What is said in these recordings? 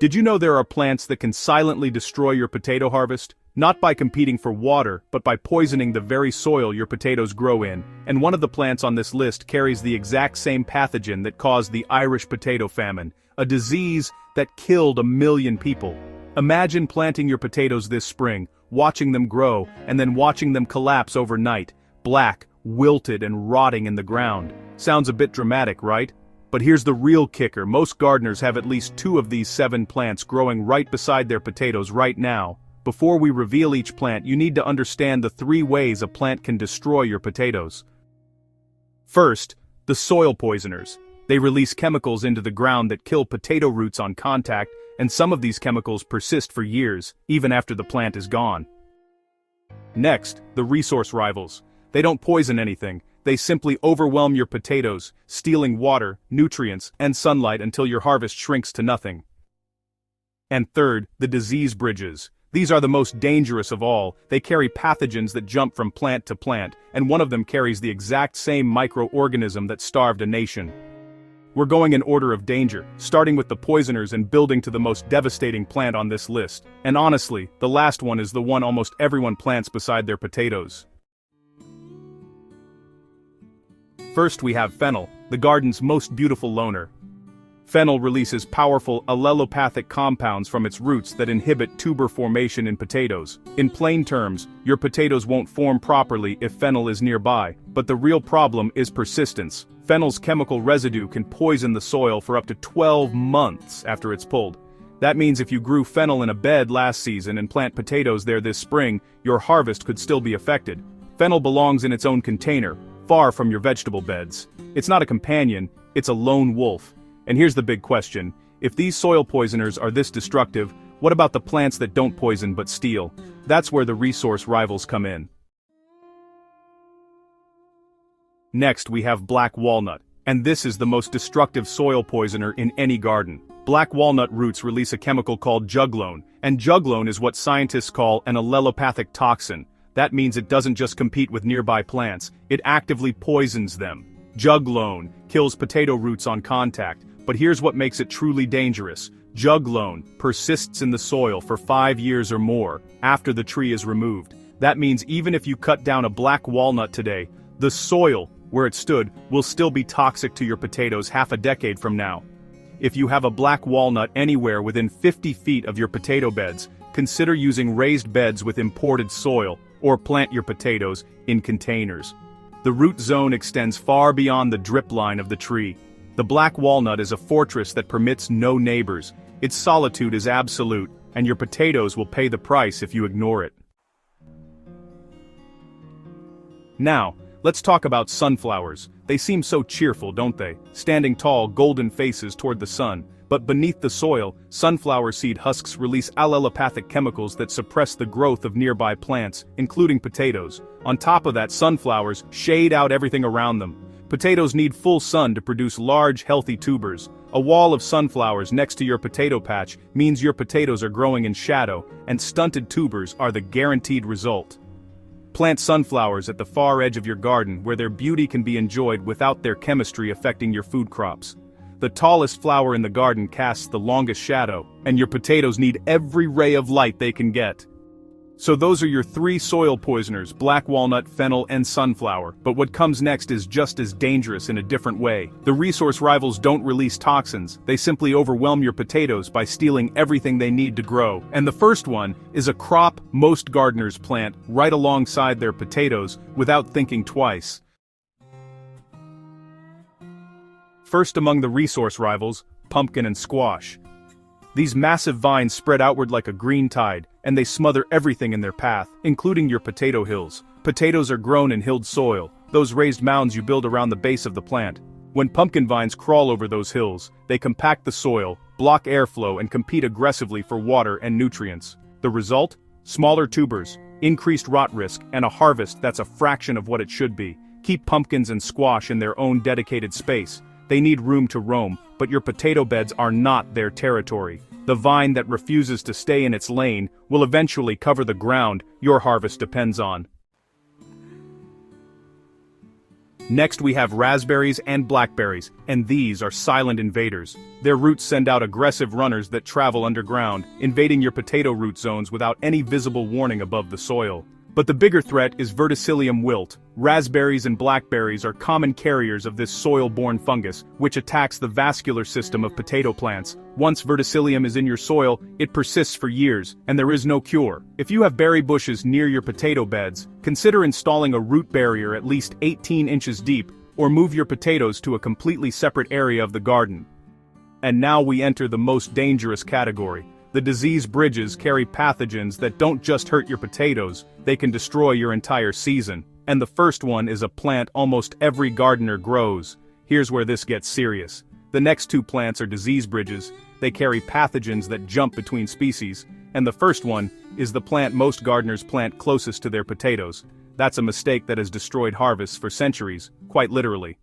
Did you know there are plants that can silently destroy your potato harvest? Not by competing for water, but by poisoning the very soil your potatoes grow in, and one of the plants on this list carries the exact same pathogen that caused the Irish Potato Famine, a disease that killed 1 million people. Imagine planting your potatoes this spring, watching them grow, and then watching them collapse overnight, black, wilted and rotting in the ground. Sounds a bit dramatic, right? But here's the real kicker: most gardeners have at least 2 of these 7 plants growing right beside their potatoes right now. Before we reveal each plant, you need to understand the 3 ways a plant can destroy your potatoes. First, the soil poisoners. They release chemicals into the ground that kill potato roots on contact, and some of these chemicals persist for years, even after the plant is gone. Next, the resource rivals. They don't poison anything. They simply overwhelm your potatoes, stealing water, nutrients, and sunlight until your harvest shrinks to nothing. And third, the disease bridges. These are the most dangerous of all. They carry pathogens that jump from plant to plant, and one of them carries the exact same microorganism that starved a nation. We're going in order of danger, starting with the poisoners and building to the most devastating plant on this list. And honestly, the last one is the one almost everyone plants beside their potatoes. First we have fennel, the garden's most beautiful loner. Fennel releases powerful allelopathic compounds from its roots that inhibit tuber formation in potatoes. In plain terms, your potatoes won't form properly if fennel is nearby, but the real problem is persistence. Fennel's chemical residue can poison the soil for up to 12 months after it's pulled. That means if you grew fennel in a bed last season and plant potatoes there this spring, your harvest could still be affected. Fennel belongs in its own container, far from your vegetable beds. It's not a companion, it's a lone wolf. And here's the big question: if these soil poisoners are this destructive, what about the plants that don't poison but steal? That's where the resource rivals come in. Next we have black walnut, and this is the most destructive soil poisoner in any garden. Black walnut roots release a chemical called juglone, and juglone is what scientists call an allelopathic toxin. That means it doesn't just compete with nearby plants, it actively poisons them. Juglone kills potato roots on contact, but here's what makes it truly dangerous. Juglone persists in the soil for 5 years or more after the tree is removed. That means even if you cut down a black walnut today, the soil where it stood will still be toxic to your potatoes half a decade from now. If you have a black walnut anywhere within 50 feet of your potato beds, consider using raised beds with imported soil, or plant your potatoes in containers. The root zone extends far beyond the drip line of the tree. The black walnut is a fortress that permits no neighbors. Its solitude is absolute, and your potatoes will pay the price if you ignore it. Now, let's talk about sunflowers. They seem so cheerful, don't they? Standing tall, golden faces toward the sun. But beneath the soil, sunflower seed husks release allelopathic chemicals that suppress the growth of nearby plants, including potatoes. On top of that, sunflowers shade out everything around them. Potatoes need full sun to produce large, healthy tubers. A wall of sunflowers next to your potato patch means your potatoes are growing in shadow, and stunted tubers are the guaranteed result. Plant sunflowers at the far edge of your garden where their beauty can be enjoyed without their chemistry affecting your food crops. The tallest flower in the garden casts the longest shadow, and your potatoes need every ray of light they can get. So those are your 3 soil poisoners: black walnut, fennel, and sunflower. But what comes next is just as dangerous in a different way. The resource rivals don't release toxins, they simply overwhelm your potatoes by stealing everything they need to grow. And the first one is a crop most gardeners plant right alongside their potatoes without thinking twice. First among the resource rivals, pumpkin and squash. These massive vines spread outward like a green tide, and they smother everything in their path, including your potato hills. Potatoes are grown in hilled soil, those raised mounds you build around the base of the plant. When pumpkin vines crawl over those hills, they compact the soil, block airflow, and compete aggressively for water and nutrients. The result? Smaller tubers, increased rot risk, and a harvest that's a fraction of what it should be. Keep pumpkins and squash in their own dedicated space. They need room to roam, but your potato beds are not their territory. The vine that refuses to stay in its lane will eventually cover the ground your harvest depends on. Next we have raspberries and blackberries, and these are silent invaders. Their roots send out aggressive runners that travel underground, invading your potato root zones without any visible warning above the soil. But the bigger threat is verticillium wilt. Raspberries and blackberries are common carriers of this soil-borne fungus, which attacks the vascular system of potato plants. Once verticillium is in your soil, it persists for years, and there is no cure. If you have berry bushes near your potato beds, consider installing a root barrier at least 18 inches deep, or move your potatoes to a completely separate area of the garden. And now we enter the most dangerous category. The disease bridges carry pathogens that don't just hurt your potatoes, they can destroy your entire season. And the first one is a plant almost every gardener grows. Here's where this gets serious. The next two plants are disease bridges. They carry pathogens that jump between species. And the first one is the plant most gardeners plant closest to their potatoes. That's a mistake that has destroyed harvests for centuries, quite literally.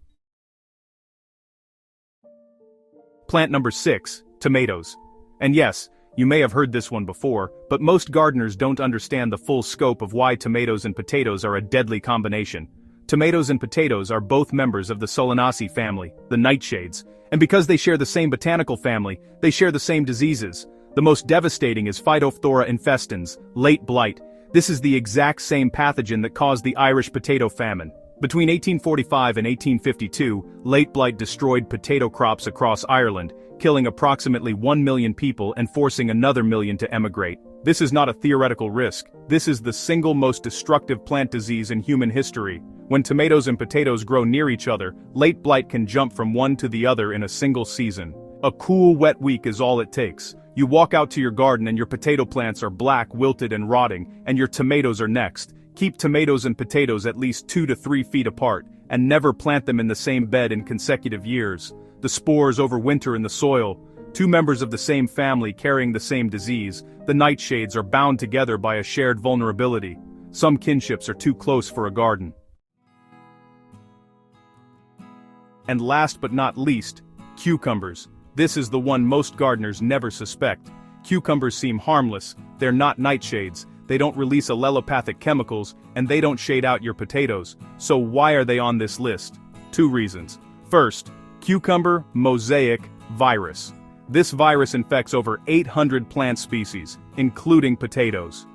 Plant number 6, tomatoes. And yes, you may have heard this one before, but most gardeners don't understand the full scope of why tomatoes and potatoes are a deadly combination. Tomatoes and potatoes are both members of the Solanaceae family, the nightshades, and because they share the same botanical family, they share the same diseases. The most devastating is Phytophthora infestans, late blight. This is the exact same pathogen that caused the Irish Potato Famine. Between 1845 and 1852, late blight destroyed potato crops across Ireland, killing approximately 1 million people and forcing another million to emigrate. This is not a theoretical risk. This is the single most destructive plant disease in human history. When tomatoes and potatoes grow near each other, late blight can jump from one to the other in a single season. A cool, wet week is all it takes. You walk out to your garden and your potato plants are black, wilted and rotting, and your tomatoes are next. Keep tomatoes and potatoes at least 2 to 3 feet apart, and never plant them in the same bed in consecutive years. The spores overwinter in the soil. Two members of the same family carrying the same disease, the nightshades are bound together by a shared vulnerability. Some kinships are too close for a garden. And last but not least, cucumbers. This is the one most gardeners never suspect. Cucumbers seem harmless, they're not nightshades, they don't release allelopathic chemicals, and they don't shade out your potatoes. So why are they on this list? 2 reasons. First, cucumber mosaic virus. This virus infects over 800 plant species, including potatoes.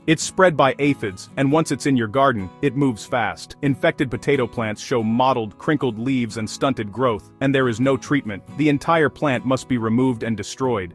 It's spread by aphids, and once it's in your garden, it moves fast. Infected potato plants show mottled, crinkled leaves and stunted growth, and there is no treatment. The entire plant must be removed and destroyed.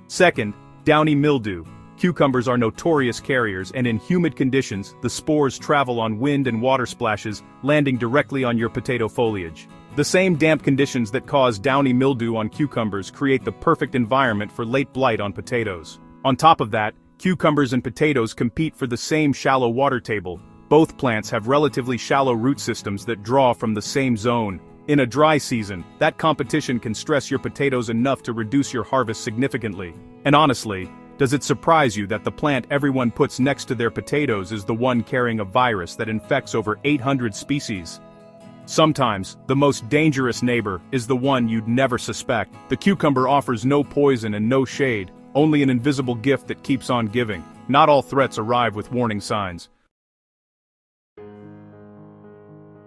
Second, downy mildew. Cucumbers are notorious carriers, and in humid conditions, the spores travel on wind and water splashes, landing directly on your potato foliage. The same damp conditions that cause downy mildew on cucumbers create the perfect environment for late blight on potatoes. On top of that, cucumbers and potatoes compete for the same shallow water table. Both plants have relatively shallow root systems that draw from the same zone. In a dry season, that competition can stress your potatoes enough to reduce your harvest significantly. And honestly, does it surprise you that the plant everyone puts next to their potatoes is the one carrying a virus that infects over 800 species? Sometimes, the most dangerous neighbor is the one you'd never suspect. The cucumber offers no poison and no shade, only an invisible gift that keeps on giving. Not all threats arrive with warning signs.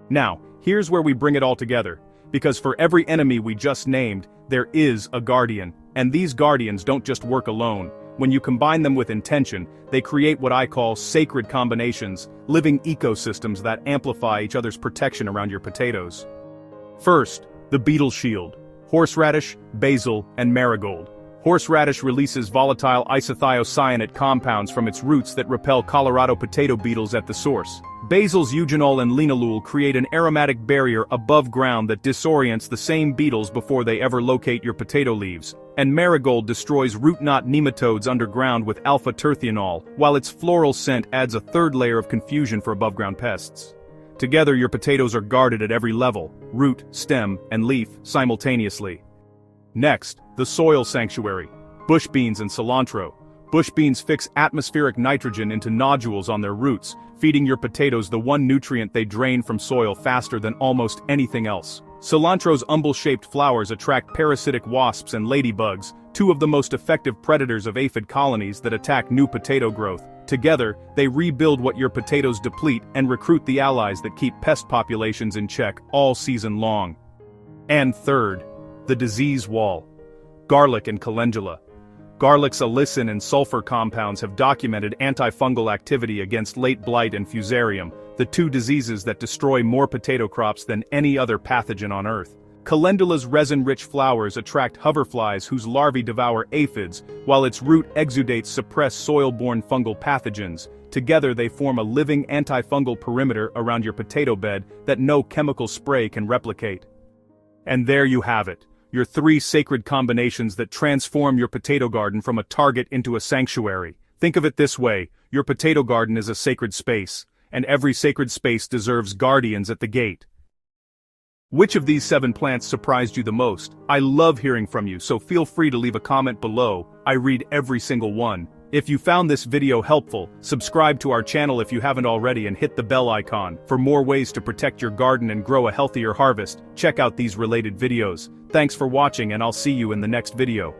Now, here's where we bring it all together. Because for every enemy we just named, there is a guardian. And these guardians don't just work alone. When you combine them with intention, they create what I call sacred combinations, living ecosystems that amplify each other's protection around your potatoes. First, the beetle shield. Horseradish, basil, and marigold. Horseradish releases volatile isothiocyanate compounds from its roots that repel Colorado potato beetles at the source. Basil's eugenol and linalool create an aromatic barrier above ground that disorients the same beetles before they ever locate your potato leaves. And marigold destroys root knot nematodes underground with alpha-terthianol, while its floral scent adds a third layer of confusion for above-ground pests. Together your potatoes are guarded at every level, root, stem, and leaf, simultaneously. Next, the soil sanctuary. Bush beans and cilantro. Bush beans fix atmospheric nitrogen into nodules on their roots, feeding your potatoes the one nutrient they drain from soil faster than almost anything else. Cilantro's umbel-shaped flowers attract parasitic wasps and ladybugs, two of the most effective predators of aphid colonies that attack new potato growth. Together, they rebuild what your potatoes deplete and recruit the allies that keep pest populations in check all season long. And third, the disease wall. Garlic and calendula. Garlic's allicin and sulfur compounds have documented antifungal activity against late blight and fusarium, the two diseases that destroy more potato crops than any other pathogen on Earth. Calendula's resin-rich flowers attract hoverflies whose larvae devour aphids, while its root exudates suppress soil-borne fungal pathogens. Together they form a living antifungal perimeter around your potato bed that no chemical spray can replicate. And there you have it, your three sacred combinations that transform your potato garden from a target into a sanctuary. Think of it this way, your potato garden is a sacred space, and every sacred space deserves guardians at the gate. Which of these 7 plants surprised you the most? I love hearing from you, so feel free to leave a comment below. I read every single one. If you found this video helpful, subscribe to our channel if you haven't already and hit the bell icon. For more ways to protect your garden and grow a healthier harvest, check out these related videos. Thanks for watching and I'll see you in the next video.